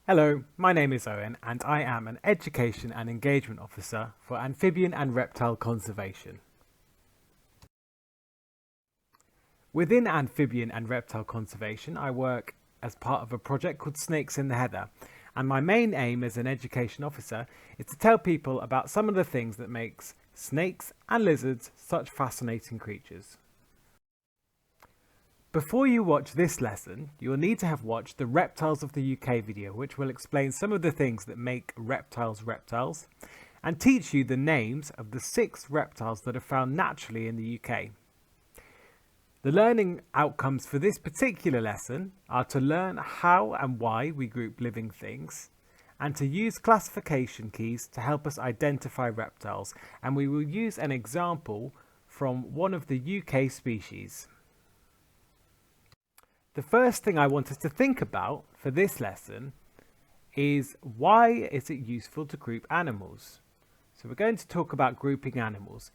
Hello, my name is Owen and I am an Education and Engagement Officer for Amphibian and Reptile Conservation. Within Amphibian and Reptile Conservation, I work as part of a project called Snakes in the Heather, and my main aim as an Education Officer is to tell people about some of the things that makes snakes and lizards such fascinating creatures. Before you watch this lesson, you will need to have watched the Reptiles of the UK video, which will explain some of the things that make reptiles reptiles and teach you the names of the 6 reptiles that are found naturally in the UK. The learning outcomes for this particular lesson are to learn how and why we group living things and to use classification keys to help us identify reptiles, and we will use an example from one of the UK species. The first thing I want us to think about for this lesson is why is it useful to group animals? So we're going to talk about grouping animals.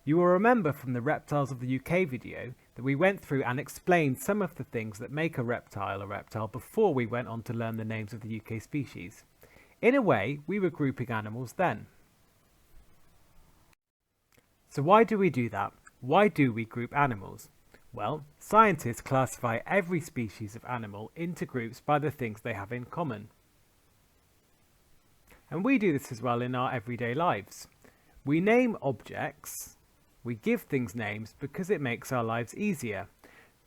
You will remember from the Reptiles of the UK video that we went through and explained some of the things that make a reptile before we went on to learn the names of the UK species. In a way, we were grouping animals then. So why do we do that? Why do we group animals? Well, scientists classify every species of animal into groups by the things they have in common. And we do this as well in our everyday lives. We name objects, we give things names because it makes our lives easier.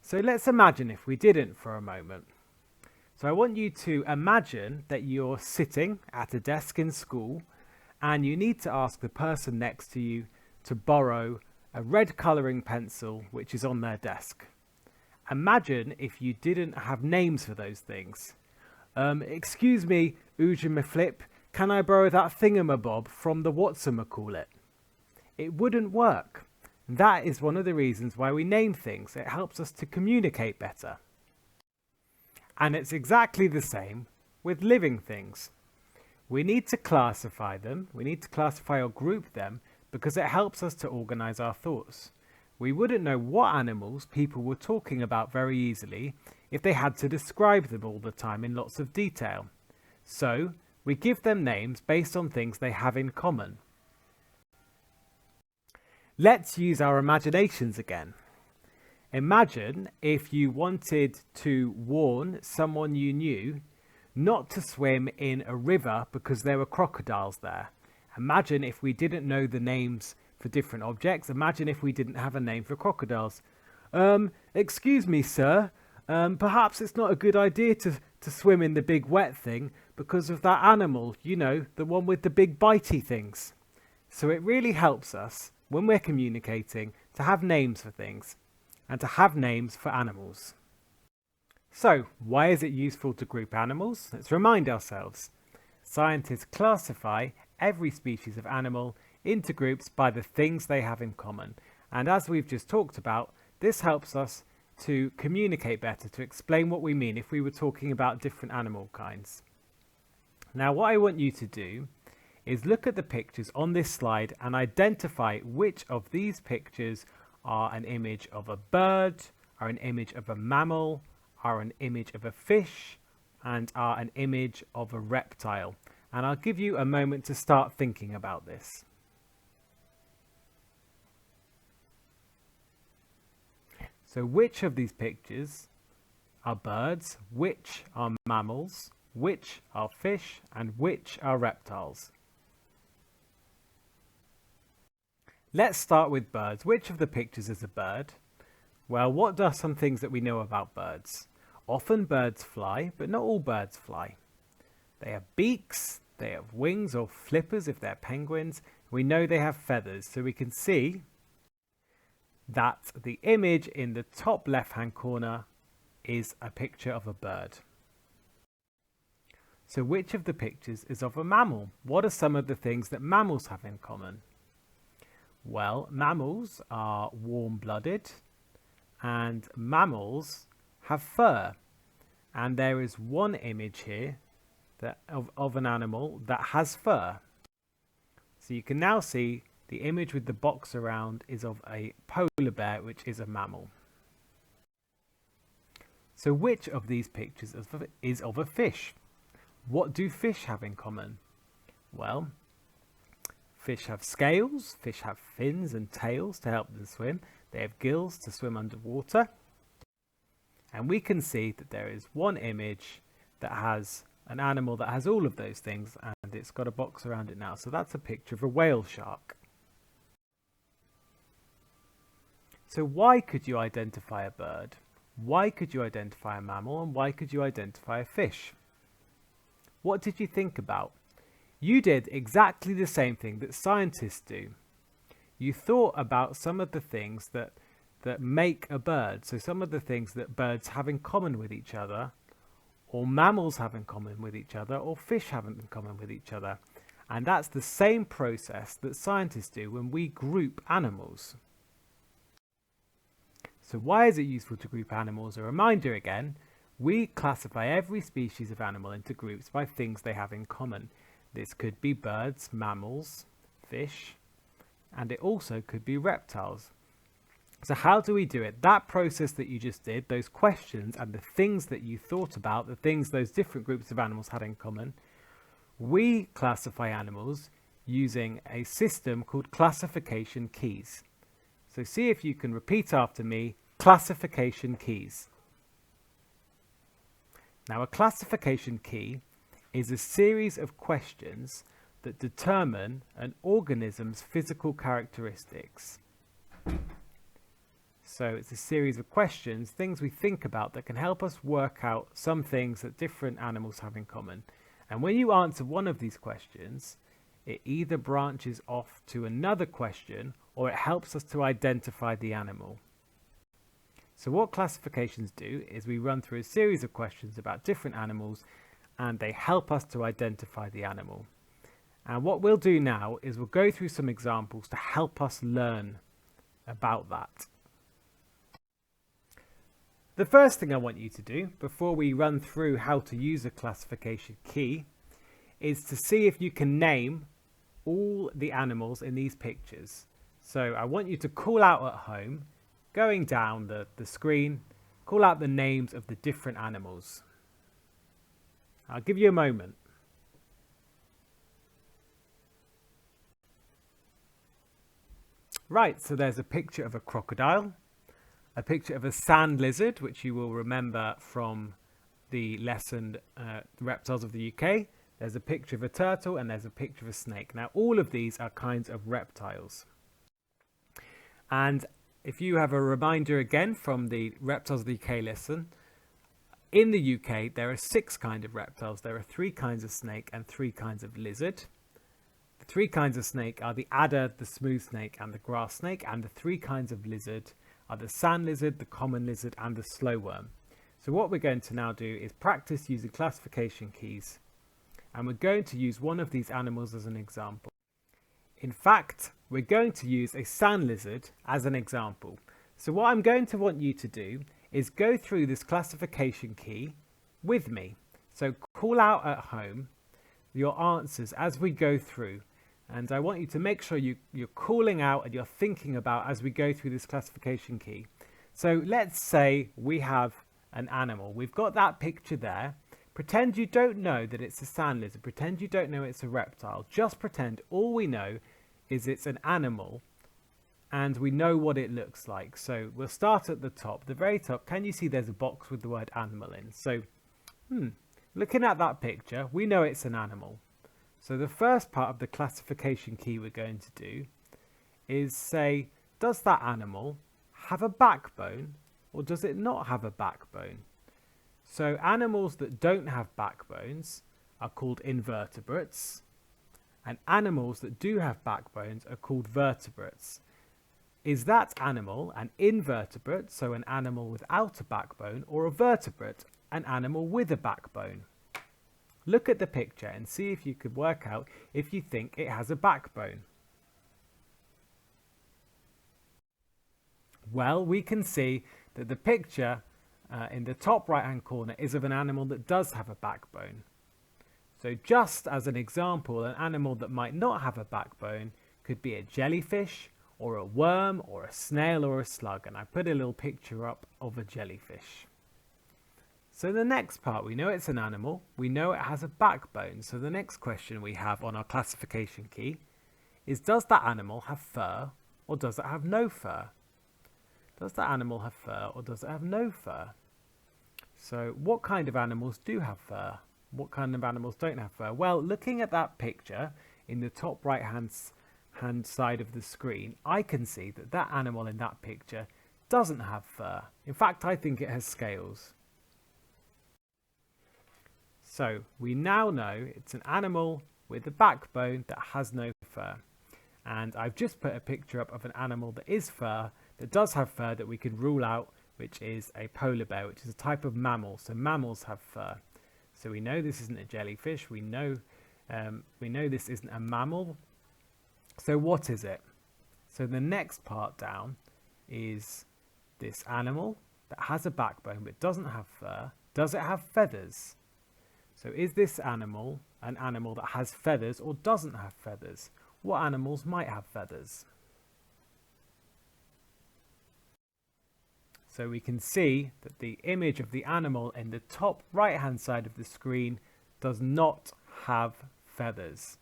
So let's imagine if we didn't for a moment. So I want you to imagine that you're sitting at a desk in school and you need to ask the person next to you to borrow a red colouring pencil which is on their desk. Imagine if you didn't have names for those things. Excuse me, Oojamaflip, can I borrow that thingamabob from the whatsamacallit? It wouldn't work. That is one of the reasons why we name things. It helps us to communicate better. And it's exactly the same with living things. We need to classify them, we need to classify or group them because it helps us to organise our thoughts. We wouldn't know what animals people were talking about very easily if they had to describe them all the time in lots of detail. So, we give them names based on things they have in common. Let's use our imaginations again. Imagine if you wanted to warn someone you knew not to swim in a river because there were crocodiles there. Imagine if we didn't know the names for different objects. Imagine if we didn't have a name for crocodiles. Excuse me, sir. Perhaps it's not a good idea to swim in the big wet thing because of that animal, you know, the one with the big bitey things. So it really helps us when we're communicating to have names for things and to have names for animals. So, why is it useful to group animals? Let's remind ourselves. Scientists classify every species of animal into groups by the things they have in common. And as we've just talked about, this helps us to communicate better, to explain what we mean if we were talking about different animal kinds. Now, what I want you to do is look at the pictures on this slide and identify which of these pictures are an image of a bird, are an image of a mammal, are an image of a fish, and are an image of a reptile. And I'll give you a moment to start thinking about this. So which of these pictures are birds, which are mammals, which are fish, and which are reptiles? Let's start with birds. Which of the pictures is a bird? Well, what are some things that we know about birds? Often birds fly, but not all birds fly. They have beaks, they have wings or flippers if they're penguins. We know they have feathers, so we can see that the image in the top left-hand corner is a picture of a bird. So which of the pictures is of a mammal? What are some of the things that mammals have in common? Well, mammals are warm-blooded and mammals have fur. And there is one image here of an animal that has fur. So you can now see the image with the box around is of a polar bear, which is a mammal. So which of these pictures is of a fish? What do fish have in common? Well, fish have scales, fish have fins and tails to help them swim. They have gills to swim underwater. And we can see that there is one image that has an animal that has all of those things, and it's got a box around it now. So that's a picture of a whale shark. So why could you identify a bird? Why could you identify a mammal? And why could you identify a fish? What did you think about? You did exactly the same thing that scientists do. You thought about some of the things that make a bird. So some of the things that birds have in common with each other, or mammals have in common with each other, or fish have in common with each other. And that's the same process that scientists do when we group animals. So why is it useful to group animals? A reminder again, we classify every species of animal into groups by things they have in common. This could be birds, mammals, fish, and it also could be reptiles. So how do we do it? That process that you just did, those questions and the things that you thought about, the things those different groups of animals had in common, we classify animals using a system called classification keys. So see if you can repeat after me, classification keys. Now a classification key is a series of questions that determine an organism's physical characteristics. So it's a series of questions, things we think about that can help us work out some things that different animals have in common. And when you answer one of these questions, it either branches off to another question or it helps us to identify the animal. So what classifications do is we run through a series of questions about different animals and they help us to identify the animal. And what we'll do now is we'll go through some examples to help us learn about that. The first thing I want you to do before we run through how to use a classification key is to see if you can name all the animals in these pictures. So I want you to call out at home, going down the screen, call out the names of the different animals. I'll give you a moment. Right, so there's a picture of a crocodile, a picture of a sand lizard, which you will remember from the lesson Reptiles of the UK. There's a picture of a turtle and there's a picture of a snake. Now all of these are kinds of reptiles. And if you have a reminder again from the Reptiles of the UK lesson, in the UK there are 6 kinds of reptiles. There are 3 kinds of snake and 3 kinds of lizard. The 3 kinds of snake are the adder, the smooth snake and the grass snake, and the 3 kinds of lizard are the sand lizard, the common lizard and the slow worm. So what we're going to now do is practice using classification keys, and we're going to use one of these animals as an example. In fact, we're going to use a sand lizard as an example. So what I'm going to want you to do is go through this classification key with me. So call out at home your answers as we go through. And I want you to make sure you're calling out and you're thinking about as we go through this classification key. So let's say we have an animal. We've got that picture there. Pretend you don't know that it's a sand lizard. Pretend you don't know it's a reptile. Just pretend all we know is it's an animal and we know what it looks like. So we'll start at the top, the very top. Can you see there's a box with the word animal in? So, looking at that picture, we know it's an animal. So the first part of the classification key we're going to do is say, does that animal have a backbone or does it not have a backbone? So animals that don't have backbones are called invertebrates, and animals that do have backbones are called vertebrates. Is that animal an invertebrate, so an animal without a backbone, or a vertebrate, an animal with a backbone? Look at the picture and see if you could work out if you think it has a backbone. Well, we can see that the picture in the top right hand corner is of an animal that does have a backbone. So just as an example, an animal that might not have a backbone could be a jellyfish or a worm or a snail or a slug, and I put a little picture up of a jellyfish. So the next part, we know it's an animal, we know it has a backbone. So the next question we have on our classification key is, does that animal have fur or does it have no fur? Does that animal have fur or does it have no fur? So what kind of animals do have fur? What kind of animals don't have fur? Well, looking at that picture in the top right hand side of the screen, I can see that that animal in that picture doesn't have fur. In fact, I think it has scales. So we now know it's an animal with a backbone that has no fur. And I've just put a picture up of an animal that is fur, that does have fur, that we could rule out, which is a polar bear, which is a type of mammal. So mammals have fur. So we know this isn't a jellyfish. We know this isn't a mammal. So what is it? So the next part down is this animal that has a backbone but doesn't have fur. Does it have feathers? So is this animal an animal that has feathers or doesn't have feathers? What animals might have feathers? So we can see that the image of the animal in the top right hand side of the screen does not have feathers.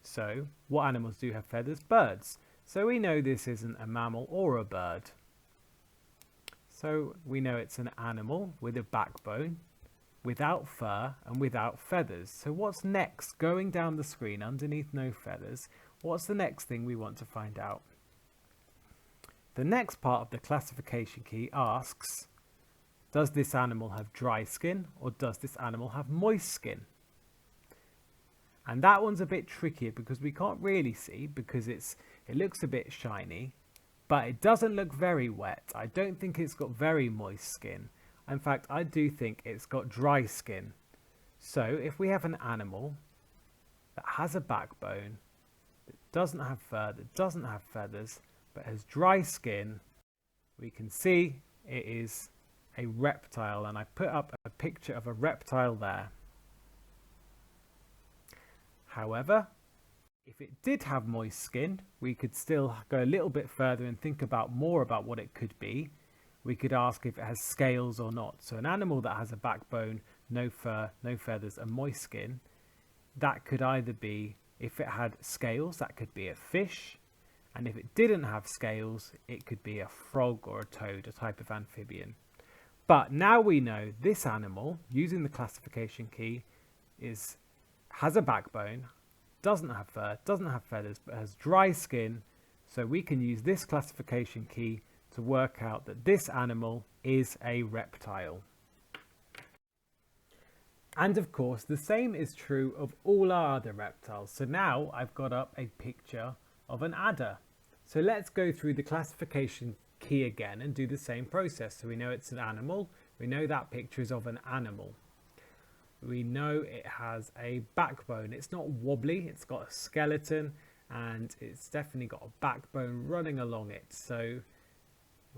So what animals do have feathers? Birds. So we know this isn't a mammal or a bird. So we know it's an animal with a backbone, without fur and without feathers. So what's next? Going down the screen underneath no feathers, what's the next thing we want to find out? The next part of the classification key asks, does this animal have dry skin or does this animal have moist skin? And that one's a bit trickier because we can't really see, because it looks a bit shiny, but it doesn't look very wet. I don't think it's got very moist skin. In fact, I do think it's got dry skin. So if we have an animal that has a backbone, that doesn't have fur, that doesn't have feathers, but has dry skin, we can see it is a reptile. And I put up a picture of a reptile there. However, if it did have moist skin, we could still go a little bit further and think about more about what it could be. We could ask if it has scales or not. So an animal that has a backbone, no fur, no feathers and moist skin, that could either be, if it had scales, that could be a fish. And if it didn't have scales, it could be a frog or a toad, a type of amphibian. But now we know this animal, using the classification key, has a backbone, doesn't have fur, doesn't have feathers, but has dry skin. So we can use this classification key to work out that this animal is a reptile. And of course, the same is true of all our other reptiles. So now I've got up a picture of an adder. So let's go through the classification key again and do the same process. So we know it's an animal. We know that picture is of an animal. We know it has a backbone. It's not wobbly, it's got a skeleton, and it's definitely got a backbone running along it. So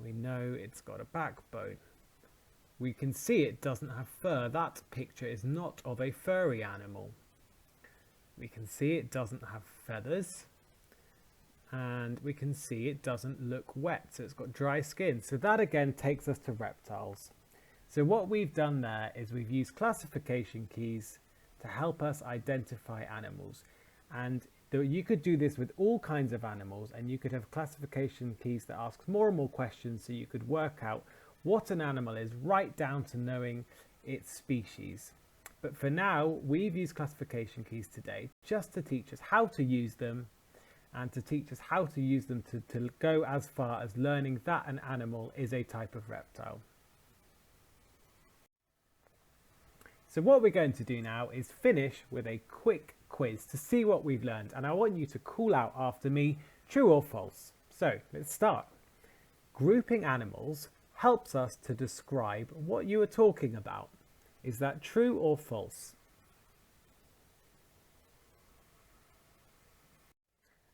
we know it's got a backbone. We can see it doesn't have fur. That picture is not of a furry animal. We can see it doesn't have feathers. And we can see it doesn't look wet. So it's got dry skin. So that again takes us to reptiles. So what we've done there is we've used classification keys to help us identify animals. And you could do this with all kinds of animals, and you could have classification keys that ask more and more questions, so you could work out what an animal is right down to knowing its species. But for now, we've used classification keys today just to teach us how to use them, and to teach us how to use them to go as far as learning that an animal is a type of reptile. So what we're going to do now is finish with a quick quiz to see what we've learned, and I want you to call out after me, true or false. So let's start. Grouping animals helps us to describe what you are talking about. Is that true or false?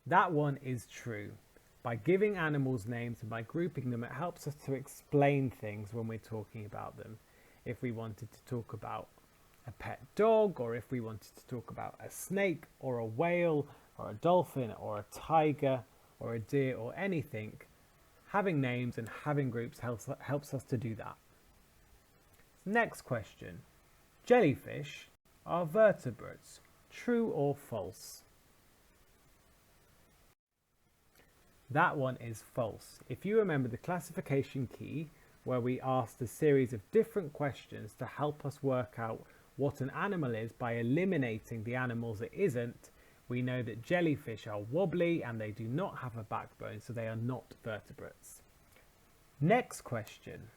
That one is true. By giving animals names and by grouping them, it helps us to explain things when we're talking about them. If we wanted to talk about a pet dog, or if we wanted to talk about a snake or a whale or a dolphin or a tiger or a deer or anything, having names and having groups helps us to do that. Next question. Jellyfish are vertebrates. True or false? That one is false. If you remember the classification key, where we asked a series of different questions to help us work out what an animal is by eliminating the animals it isn't, we know that jellyfish are wobbly and they do not have a backbone, so they are not vertebrates. Next question.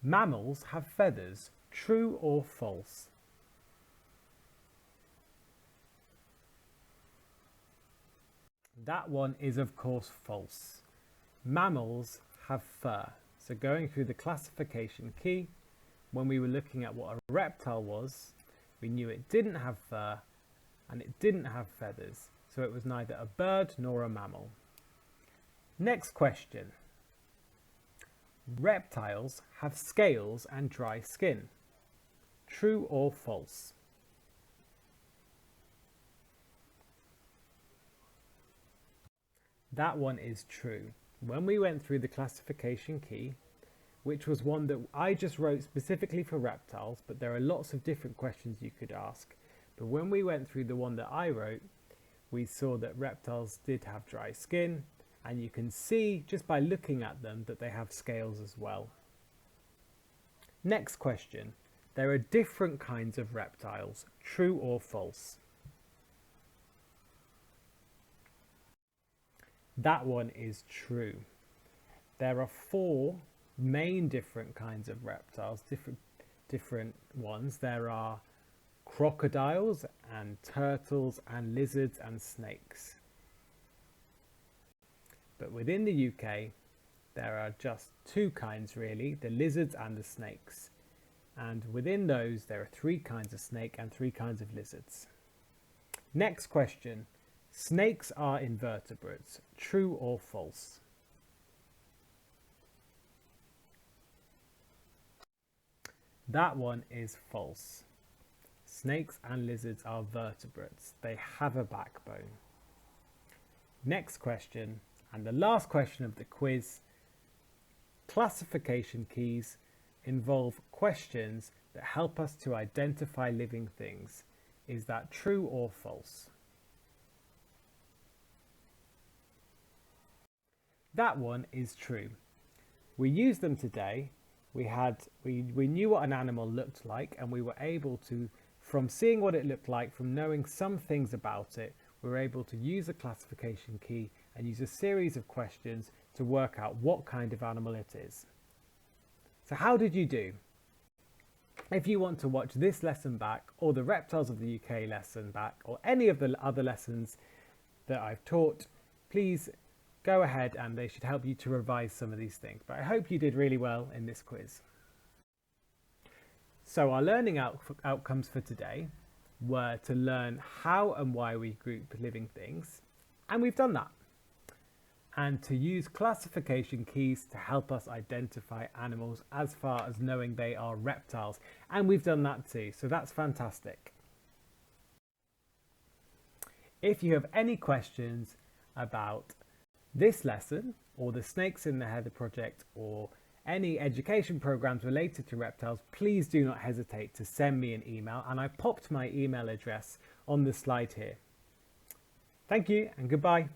Mammals have feathers. True or false? That one is of course false. Mammals have fur. So going through the classification key, when we were looking at what a reptile was, we knew it didn't have fur and it didn't have feathers. So it was neither a bird nor a mammal. Next question. Reptiles have scales and dry skin. True or false? That one is true. When we went through the classification key, which was one that I just wrote specifically for reptiles, but there are lots of different questions you could ask. But when we went through the one that I wrote, we saw that reptiles did have dry skin, and you can see just by looking at them that they have scales as well. Next question. There are different kinds of reptiles. True or false? That one is true. There are 4 main different kinds of reptiles, different ones. There are crocodiles and turtles and lizards and snakes. But within the UK, there are just 2 kinds really, the lizards and the snakes. And within those, there are 3 kinds of snake and 3 kinds of lizards. Next question. Snakes are invertebrates. True or false? That one is false. Snakes and lizards are vertebrates. They have a backbone. Next question, and the last question of the quiz. Classification keys involve questions that help us to identify living things. Is that true or false? That one is true. We used them today. We knew what an animal looked like, and we were able to, from seeing what it looked like, from knowing some things about it, we were able to use a classification key and use a series of questions to work out what kind of animal it is. So how did you do? If you want to watch this lesson back, or the Reptiles of the UK lesson back, or any of the other lessons that I've taught, please go ahead and they should help you to revise some of these things. But I hope you did really well in this quiz. So our learning outcomes for today were to learn how and why we group living things, and we've done that. And to use classification keys to help us identify animals as far as knowing they are reptiles. And we've done that too, so that's fantastic. If you have any questions about this lesson, or the Snakes in the Heather project, or any education programs related to reptiles, please do not hesitate to send me an email, and I popped my email address on the slide here. Thank you and goodbye.